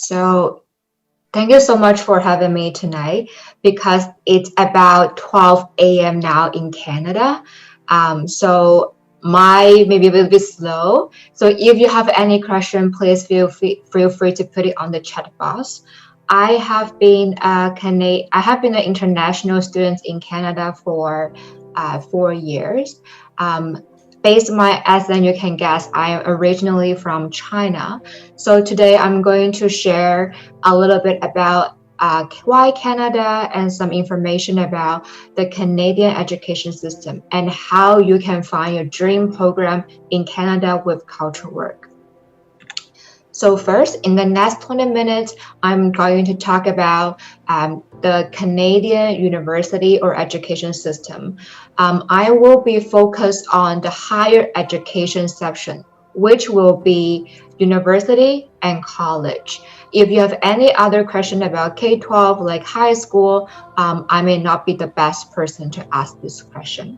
So thank you so much for having me tonight because it's about 12 a.m. now in Canada. So my maybe a little bit slow. So if you have any question, please feel free to put it on the chat box. I have been an international student in Canada for 4 years. Um, Based on my accent, you can guess I am originally from China. So today I'm going to share a little bit about why Canada and some information about the Canadian education system and how you can find your dream program in Canada with CultureWorks. So first, in the next 20 minutes, I'm going to talk about the Canadian university or education system. I will be focused on the higher education section, which will be university and college. If you have any other question about K-12, like high school, I may not be the best person to ask this question.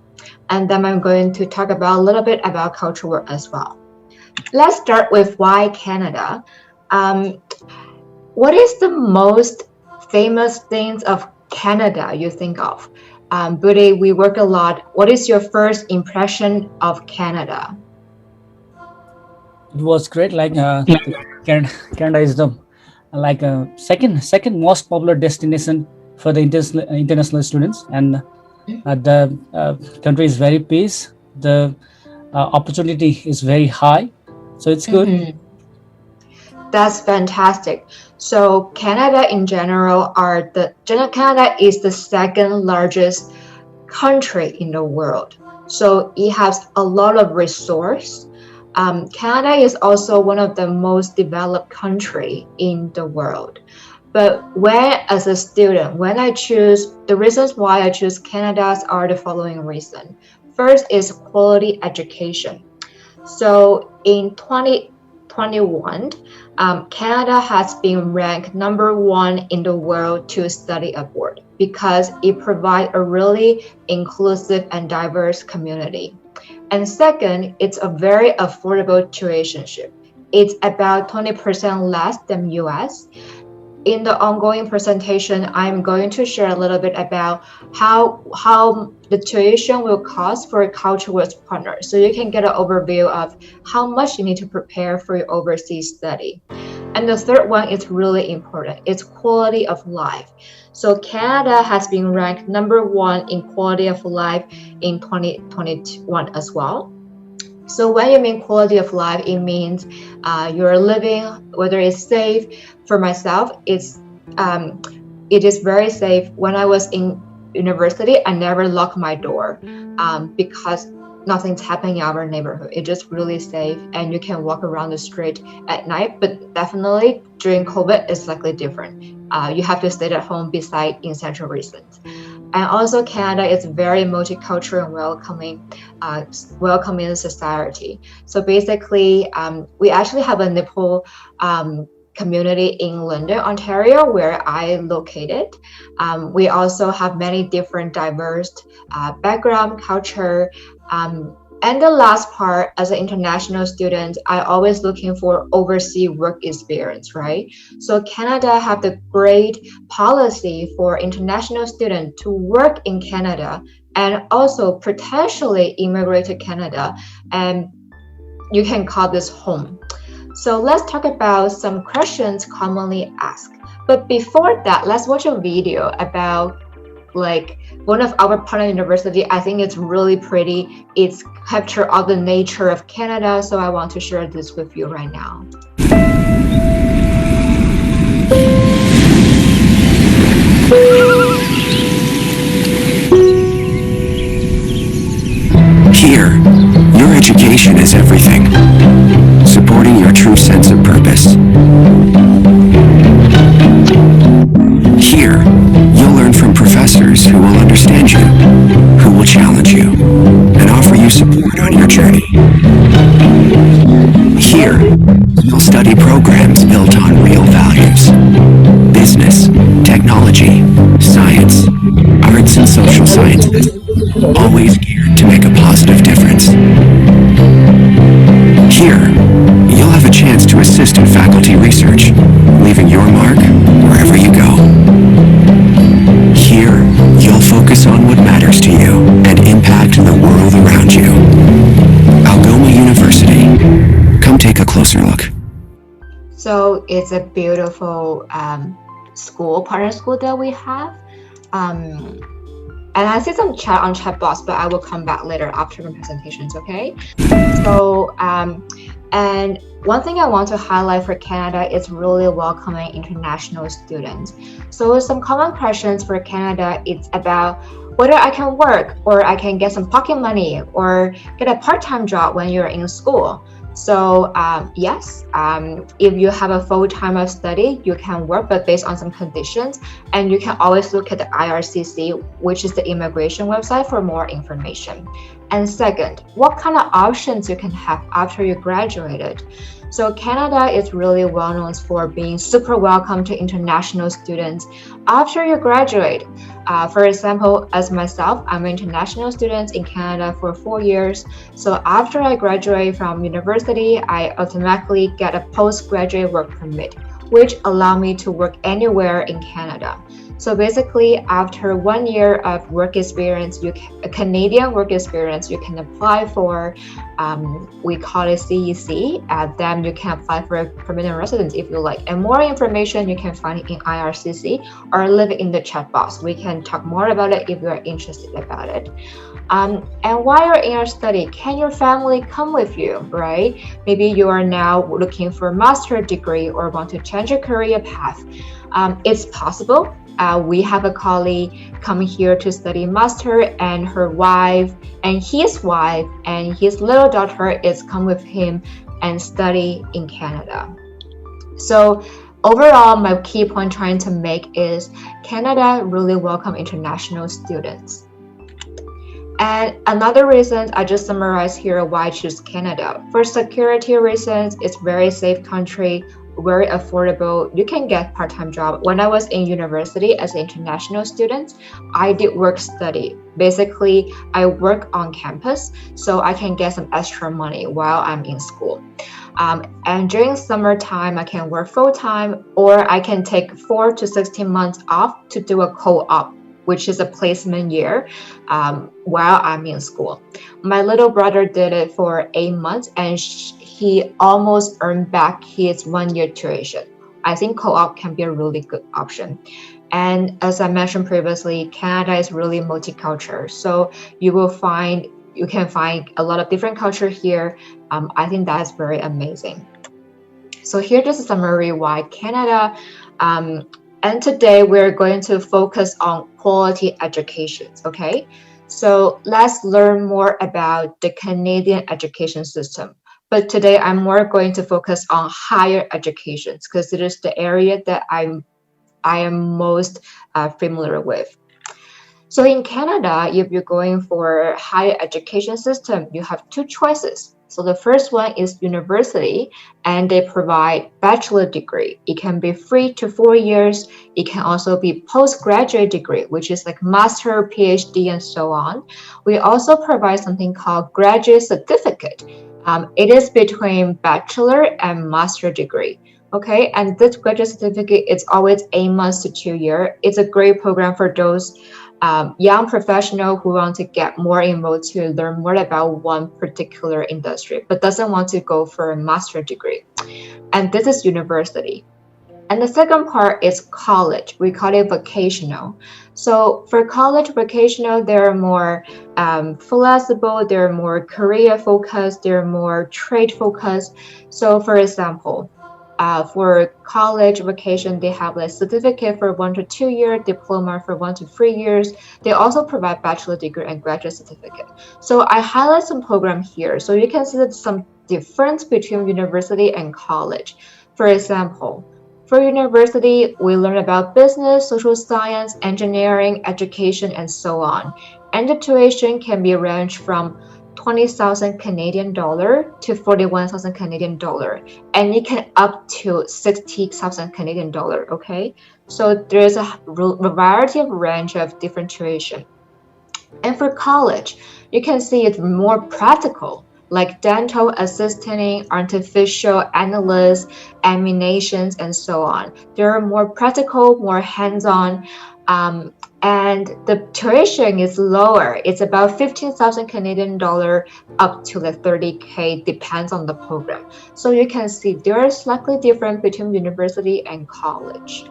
And then I'm going to talk about a little bit about CultureWorks as well. Let's start with why Canada. What is the most famous things of Canada you think of? Buddy, we work a lot. What is your first impression of Canada? It was great. Canada is the second most popular destination for the international students, and the country is very peace. The opportunity is very high, so it's good. Mm-hmm. That's fantastic. So Canada in general Canada is the second largest country in the world. So it has a lot of resource. Canada is also one of the most developed country in the world. But as a student, the reasons why I choose Canada are the following reason. First is quality education. So in 2021, Canada has been ranked #1 in the world to study abroad because it provides a really inclusive and diverse community. And second, it's a very affordable tuition. It's about 20% less than US. In the ongoing presentation, I'm going to share a little bit about how the tuition will cost for a CultureWorks partner, so you can get an overview of how much you need to prepare for your overseas study. And the third one is really important. It's quality of life. So Canada has been ranked #1 in quality of life in 2021 as well. So when you mean quality of life, it means you're living, whether it's safe. For myself, it is very safe. When I was in university, I never locked my door because nothing's happening in our neighborhood. It's just really safe, and you can walk around the street at night. But definitely during COVID, it's likely different. You have to stay at home beside essential reasons. And also Canada is very multicultural and welcoming society. So basically, we actually have a Nepal community in London, Ontario, where I located. We also have many different diverse background, culture, and the last part, as an international student, I always looking for overseas work experience, right? So Canada have the great policy for international students to work in Canada and also potentially immigrate to Canada, and you can call this home. So let's talk about some questions commonly asked. But before that, let's watch a video about one of our partner university. I think it's really pretty. It's capture all the nature of Canada. So I want to share this with you right now. Here, your education is everything, supporting your true sense of purpose. Here, you'll learn from professors who will understand you, who will challenge you, and offer you support on your journey. Here, you'll study So it's a beautiful school, partner school that we have. Um, and I see some chat on chat box, but I will come back later after my presentations, okay? So, and one thing I want to highlight for Canada is really welcoming international students. So some common questions for Canada, it's about whether I can work or I can get some pocket money or get a part-time job when you're in school. So yes, if you have a full time of study, you can work, but based on some conditions. And you can always look at the IRCC, which is the immigration website, for more information. And second, what kind of options you can have after you graduated. So Canada is really well known for being super welcome to international students after you graduate. For example, as myself, I'm an international student in Canada for 4 years. So after I graduate from university, I automatically get a postgraduate work permit, which allow me to work anywhere in Canada. So basically, after 1 year of work experience, a Canadian work experience, you can apply for, we call it CEC, and then you can apply for a permanent residence if you like. And more information you can find in IRCC or leave it in the chat box. We can talk more about it if you are interested about it. And while you're in your study, can your family come with you, right? Maybe you are now looking for a master's degree or want to change your career path. It's possible. We have a colleague coming here to study master, and her wife and his little daughter is come with him and study in Canada. So overall, my key point trying to make is Canada really welcome international students. And another reason I just summarized here why I choose Canada. For security reasons, it's very safe country, very affordable. You can get part-time job. When I was in university as an international student, I did work study. Basically, I work on campus, so I can get some extra money while I'm in school. And during summertime, I can work full-time, or I can take 4 to 16 months off to do a co-op, which is a placement year while I'm in school. My little brother did it for 8 months, and he almost earned back his 1 year tuition. I think co-op can be a really good option. And as I mentioned previously, Canada is really multicultural. So you can find a lot of different culture here. I think that is very amazing. So here's just a summary why Canada. And today we're going to focus on quality education, okay? So let's learn more about the Canadian education system. But today I'm more going to focus on higher education because it is the area that I am most familiar with. So in Canada, if you're going for higher education system, you have two choices. So the first one is university, and they provide bachelor degree. It can be 3 to 4 years. It can also be postgraduate degree, which is like master, PhD, and so on. We also provide something called graduate certificate. It is between bachelor and master degree. Okay, and this graduate certificate is always 8 months to 2 years. It's a great program for those young professional who want to get more involved to learn more about one particular industry, but doesn't want to go for a master degree. And this is university. And the second part is college. We call it vocational. So for college vocational, they're more flexible, they're more career focused, they're more trade focused. So for example, for college vocation, they have a certificate for 1 to 2 year, diploma for 1 to 3 years. They also provide bachelor degree and graduate certificate. So I highlight some program here, so you can see that some difference between university and college. For example, for university, we learn about business, social science, engineering, education, and so on. And the tuition can be ranged from 20,000 Canadian dollar to 41,000 Canadian dollar, and it can up to 60,000 Canadian dollar. Okay, so there's a variety of range of different tuition. And for college, you can see it's more practical, like dental assisting, artificial analysts, animations, and so on. They are more practical, more hands-on. and the tuition is lower. It's about 15,000 Canadian dollar up to like 30K, depends on the program. So you can see there is slightly different between university and college.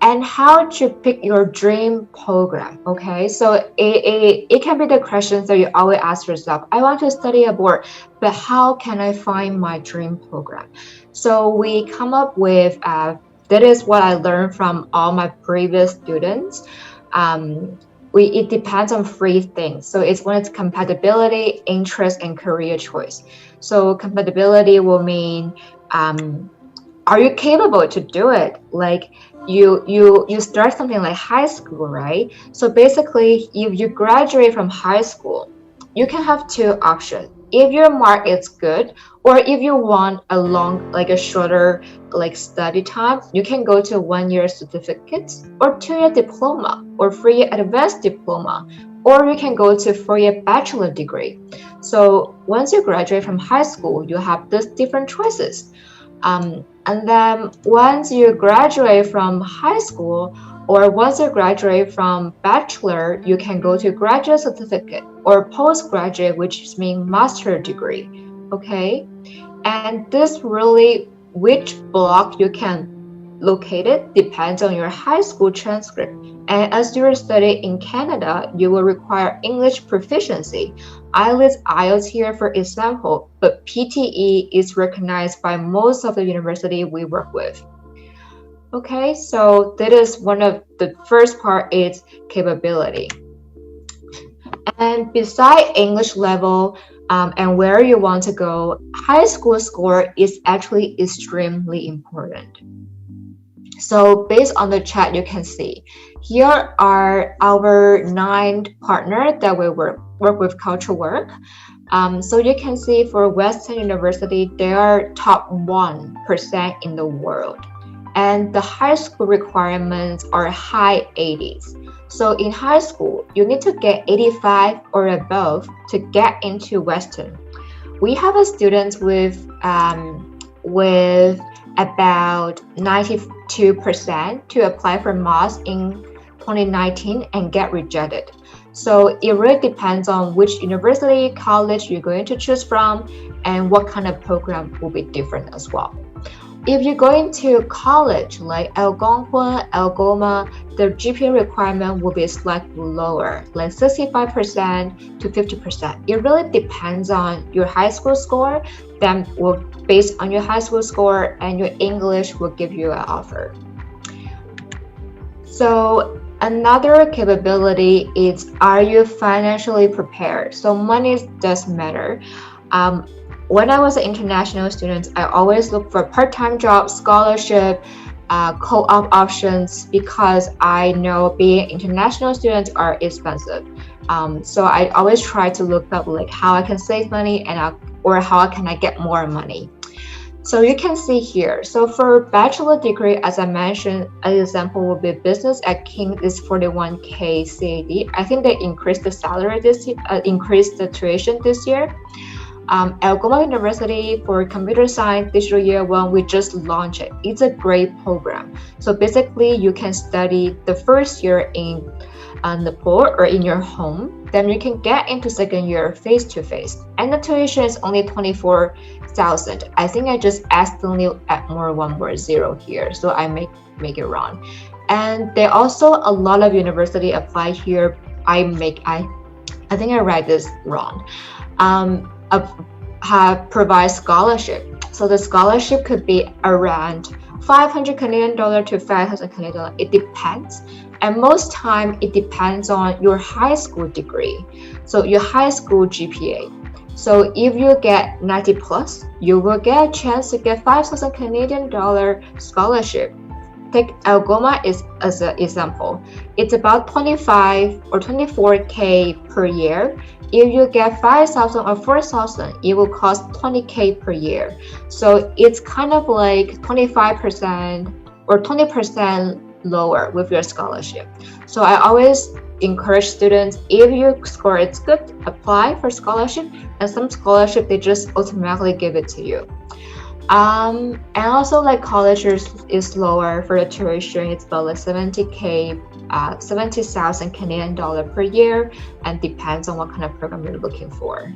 And how to pick your dream program. Okay, so it can be the questions that you always ask yourself. I want to study abroad, but how can I find my dream program? So we come up with that is what I learned from all my previous students. It depends on three things. So it's when it's compatibility, interest, and career choice. So compatibility will mean are you capable to do it? Like you start something like high school, right? So basically, if you graduate from high school, you can have two options. If your mark is good, or if you want a shorter study time, you can go to 1-year certificates, or 2-year diploma, or 3-year advanced diploma, or you can go to 4-year bachelor degree. So once you graduate from high school, you have these different choices. And then once you graduate from high school, or once you graduate from bachelor, you can go to graduate certificate or postgraduate, which means master degree. Okay, and this really which block you can locate it depends on your high school transcript. And as you study in Canada, you will require English proficiency. I list IELTS here for example, but PTE is recognized by most of the university we work with. Okay, so that is one of the first part is capability. And beside English level and where you want to go, high school score is actually extremely important. So based on the chat, you can see here are our 9 partners that we work with CultureWorks. So you can see for Western University, they are top 1% in the world. And the high school requirements are high 80s. So in high school, you need to get 85 or above to get into Western. We have a student with about 92% to apply for MOS in 2019 and get rejected. So it really depends on which university, college you're going to choose from, and what kind of program will be different as well. If you're going to college like Algonquin, Algoma, the GPA requirement will be slightly lower, like 65% to 50%. It really depends on your high school score. Then will based on your high school score and your English will give you an offer. So another capability is, are you financially prepared? So money does matter. When I was an international student, I always look for part-time jobs, scholarship, co-op options, because I know being international students are expensive. So I always try to look up like how I can save money or how can I get more money. So you can see here. So for bachelor degree, as I mentioned, an example would be business at King is 41K CAD. I think they increased the salary this year, increased the tuition this year. Algoma University for Computer Science Digital Year 1, we just launched it. It's a great program. So basically, you can study the first year in Nepal or in your home. Then you can get into second year face-to-face. And the tuition is only 24,000. I think I just accidentally add one more zero here, so I make it wrong. And there also a lot of university apply here. I think I read this wrong. Provide scholarship. So the scholarship could be around 500 Canadian dollar to 5,000 Canadian dollar. It depends. And most time it depends on your high school degree. So your high school GPA. So if you get 90 plus, you will get a chance to get 5,000 Canadian dollar scholarship. Take Algoma as an example. It's about 25 or 24K per year. If you get 5,000 or 4,000, it will cost 20K per year. So it's kind of like 25% or 20% lower with your scholarship. So I always encourage students, if your score is good, apply for scholarship, and some scholarship, they just automatically give it to you. And also like college is lower for the tuition. It's about like 70K, 70,000 Canadian dollar per year, and depends on what kind of program you're looking for.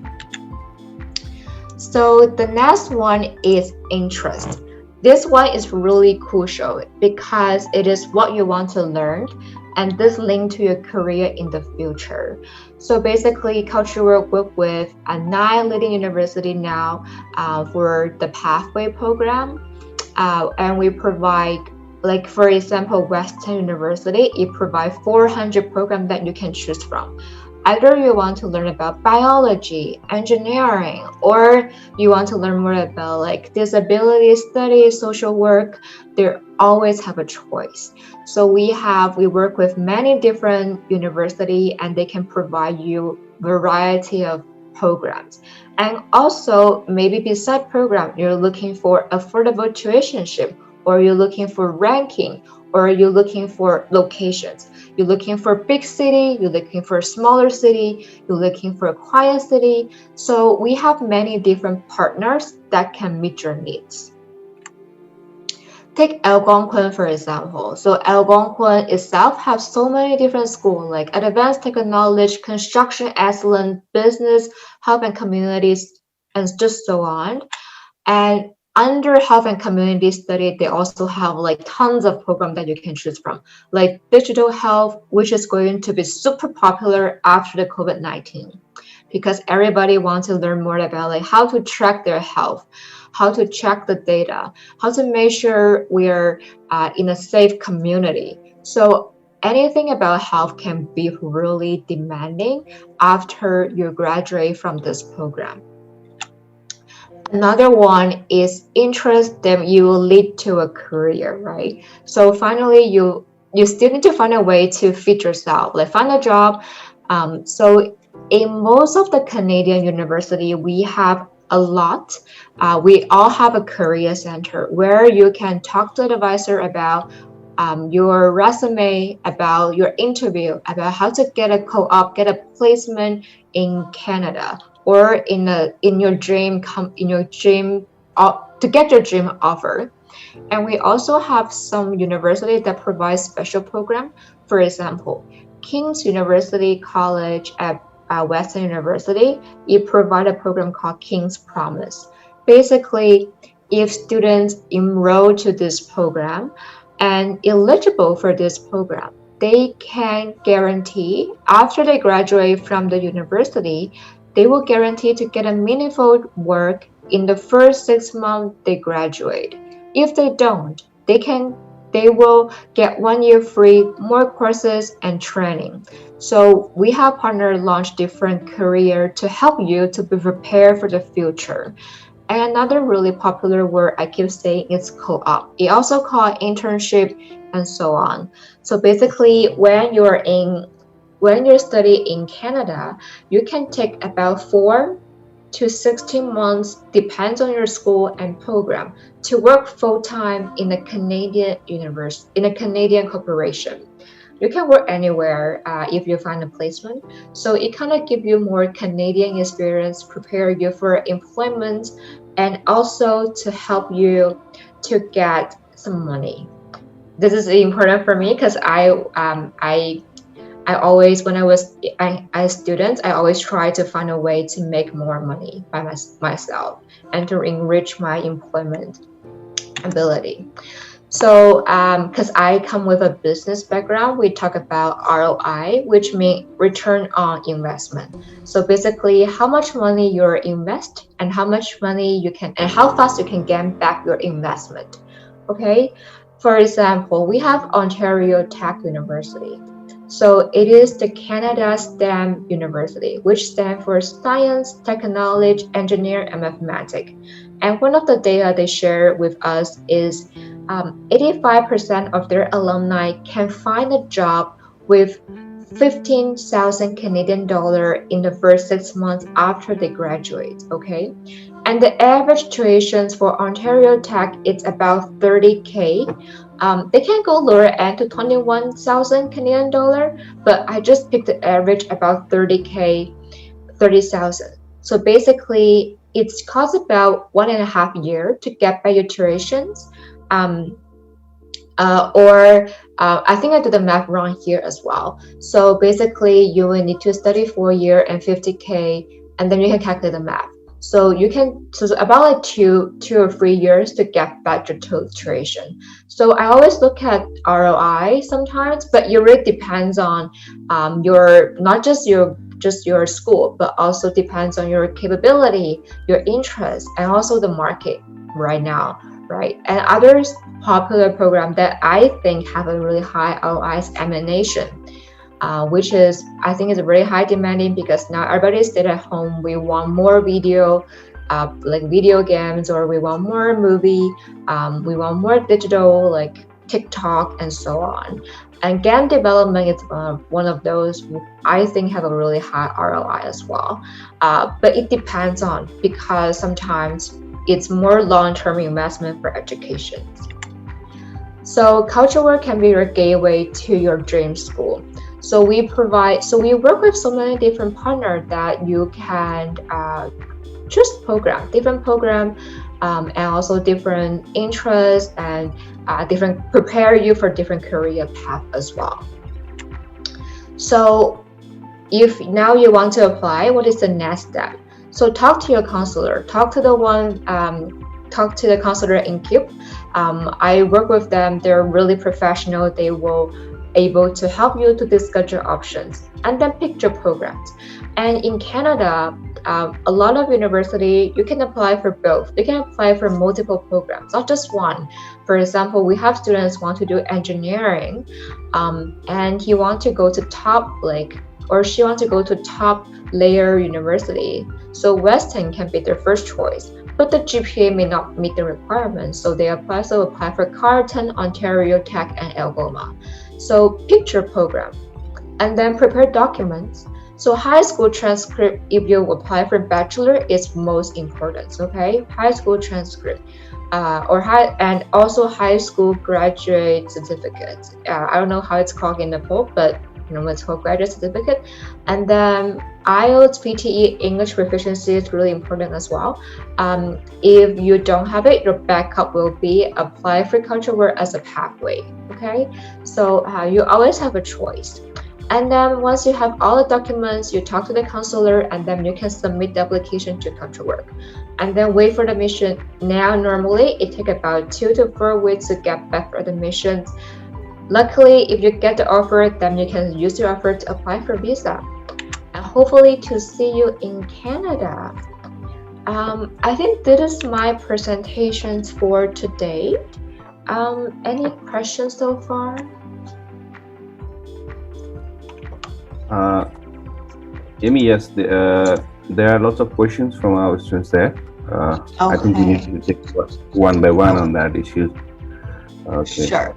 So the next one is interest. This one is really crucial because it is what you want to learn, and this link to your career in the future. So basically, CultureWorks work with 9 leading university now for the pathway program, and we provide, like for example, Western University, it provides 400 programs that you can choose from. Either you want to learn about biology, engineering, or you want to learn more about like disability studies, social work, they always have a choice. So we work with many different universities, and they can provide you variety of programs. And also maybe beside program, you're looking for affordable tuitionship, or you're looking for ranking, or you're looking for locations. You're looking for a big city, you're looking for a smaller city, you're looking for a quiet city. So we have many different partners that can meet your needs. Take Algonquin for example. So Algonquin itself has so many different schools like advanced technology, construction excellence, business, health and communities, and just so on. And under health and community study, they also have like tons of programs that you can choose from, like digital health, which is going to be super popular after the COVID-19, because everybody wants to learn more about like how to track their health, how to check the data, how to make sure we're in a safe community. So anything about health can be really demanding after you graduate from this program. Another one is interest that you will lead to a career, right? So finally, you still need to find a way to fit yourself, like find a job. So in most of the Canadian university, we have a lot. We all have a career center where you can talk to the advisor about your resume, about your interview, about how to get a co-op, get a placement in Canada, or in your dream to get your dream offer. And we also have some universities that provide special program. For example, King's University College at Western University, it provide a program called King's Promise. Basically, if students enroll to this program and eligible for this program, they can guarantee after they graduate from the university, they will guarantee to get a meaningful work in the first 6 months they graduate. If they don't, they will get 1 year free, more courses and training. So we have partners launch different career to help you to be prepared for the future. And another really popular word I keep saying is co-op. It also called internship and so on. So basically, when you're studying in Canada, you can take about 4 to 16 months, depends on your school and program, to work full-time in a Canadian university, in a Canadian corporation. You can work anywhere if you find a placement. So it kind of give you more Canadian experience, prepare you for employment, and also to help you to get some money. This is important for me because I always, when I was a student, I always try to find a way to make more money by myself and to enrich my employment ability. So, because I come with a business background, we talk about ROI, which means return on investment. So basically, how much money you invest and how much money you can, and how fast you can get back your investment. Okay. For example, we have Ontario Tech University. So it is the Canada STEM University, which stands for Science, Technology, Engineer, and Mathematics. And one of the data they share with us is 85% of their alumni can find a job with 15,000 Canadian dollar in the first 6 months after they graduate, okay? And the average tuitions for Ontario Tech is about 30K. They can go lower end to 21,000 Canadian dollar, but I just picked the average about 30K, 30,000. So basically, it costs about 1.5 years to get back your tuitions. Um, or I think I do the math wrong here as well. So basically, you will need to study 4 year and 50K, and then you can calculate the math. So you can so about like two or 3 years to get back your tuition. So I always look at ROI sometimes, but it really depends on your not just your school, but also depends on your capability, your interest, and also the market right now, right? And others popular program that I think have a really high ROI is animation, which is I think is really high demanding because now everybody stay at home. We want more video, like video games, or we want more movie. We want more digital like TikTok and so on. And game development is one of those I think have a really high ROI as well. But it depends on because sometimes it's more long-term investment for education. So CultureWorks can be your gateway to your dream school. So we work with so many different partners that you can choose different program, and also different interests and prepare you for different career path as well. So if now you want to apply, what is the next step? So talk to your counselor, talk to the counselor in CUBE. I work with them. They're really professional. They will able to help you to discuss your options and then pick your programs. And in Canada, a lot of university, you can apply for both. You can apply for multiple programs, not just one. For example, we have students want to do engineering, and he want to go to she want to go to top layer university. So Western can be their first choice, but the GPA may not meet the requirements, so they apply for Carleton, Ontario Tech, and Algoma. So pick your program, and then prepare documents. So high school transcript, if you apply for bachelor, is most important. Okay, high school transcript, and also high school graduate certificate. I don't know how it's called in Nepal, but it's called graduate certificate. And then IELTS, PTE, English proficiency is really important as well. If you don't have it, your backup will be apply for CultureWorks as a pathway. Okay, so you always have a choice. And then once you have all the documents, you talk to the counselor, and then you can submit the application to CultureWorks. And then wait for the admission. Now, normally it takes about 2 to 4 weeks to get back for admissions. Luckily, if you get the offer, then you can use the offer to apply for visa. And hopefully to see you in Canada. I think this is my presentations for today. Any questions so far? Amy, yes, there are lots of questions from our students there. I think we need to take one by one on that issue. Okay. Sure.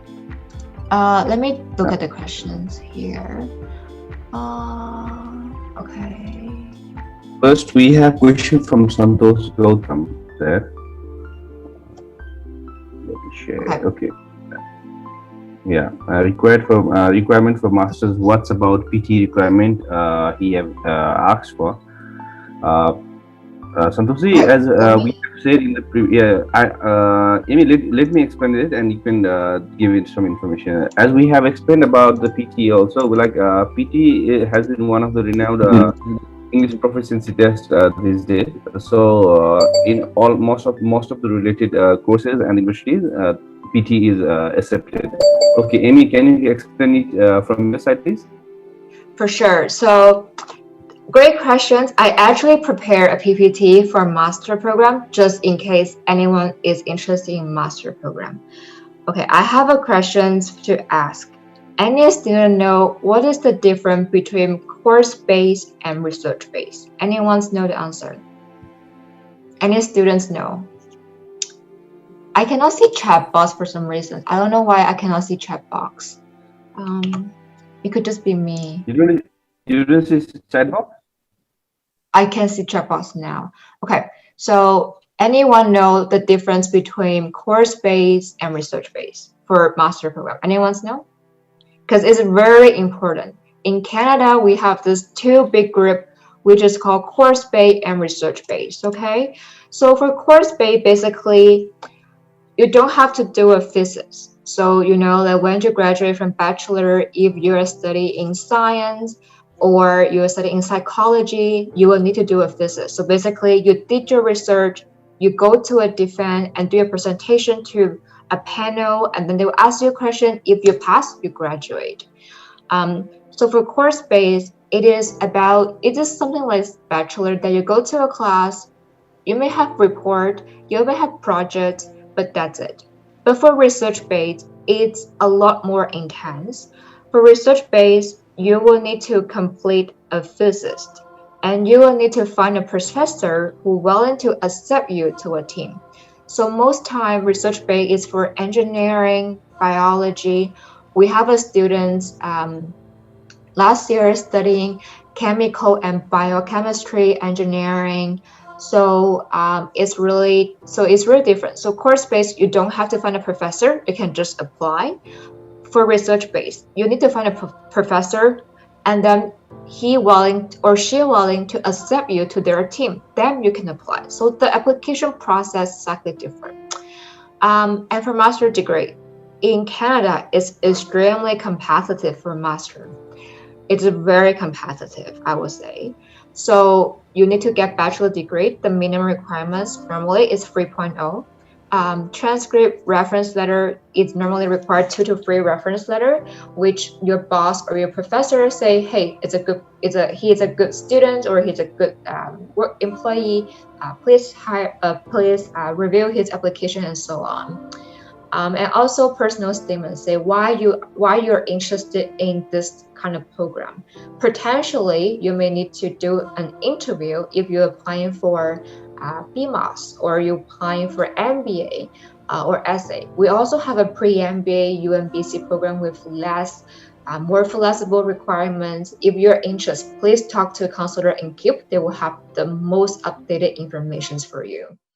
Let me look at the questions here. Okay. First, we have question from Santosh Gautam there. Let me share. Okay. Yeah, requirement for masters. What's about PT requirement? He have asked for. Santoshi, as we have said in the previous, Amy, let me explain it, and you can give it some information. As we have explained about the PT, also like PT has been one of the renowned English proficiency tests these days. So in most of the related courses and universities, PT is accepted. Okay, Amy, can you explain it from your side, please? For sure. So, great questions. I actually prepare a PPT for master program just in case anyone is interested in master program. Okay, I have a questions to ask. Any student know what is the difference between course-based and research-based? Anyone know the answer? Any students know? I cannot see chat box for some reason. I don't know why I cannot see chat box. It could just be me. You don't see chat box? I can see chat box now. Okay, so anyone know the difference between course-based and research-based for master program? Anyone know? Because it's very important. In Canada, we have this two big group. which is called course-based and research-based. Okay, so for course-based, basically you don't have to do a thesis. So, like when you graduate from bachelor, if you're studying in science or you're studying in psychology, you will need to do a thesis. So basically, you did your research, you go to a defense and do a presentation to a panel, and then they will ask you a question. If you pass, you graduate. So for course base, it is something like bachelor that you go to a class, you may have report, you may have projects, but that's it. But for research based, it's a lot more intense. For research based, you will need to complete a thesis, and you will need to find a professor who willing to accept you to a team. So most time research based is for engineering, biology. We have a students last year studying chemical and biochemistry engineering. So it's really different. So course based, you don't have to find a professor, you can just apply. For research based, you need to find a professor, and then he willing or she willing to accept you to their team, then you can apply. So the application process is slightly different. And for master degree in Canada, it's extremely competitive for master. It's very competitive, I would say. So you need to get bachelor degree. The minimum requirements normally is 3.0. Transcript reference letter is normally required 2 to 3 reference letter, which your boss or your professor say, hey, he is a good student or he's a good work employee. Please review his application and so on. And also personal statements say why you're interested in this kind of program. Potentially, you may need to do an interview if you're applying for BMOS or you're applying for MBA or essay. We also have a pre-MBA UMBC program with more flexible requirements. If you're interested, please talk to a counselor in CUBE. They will have the most updated information for you.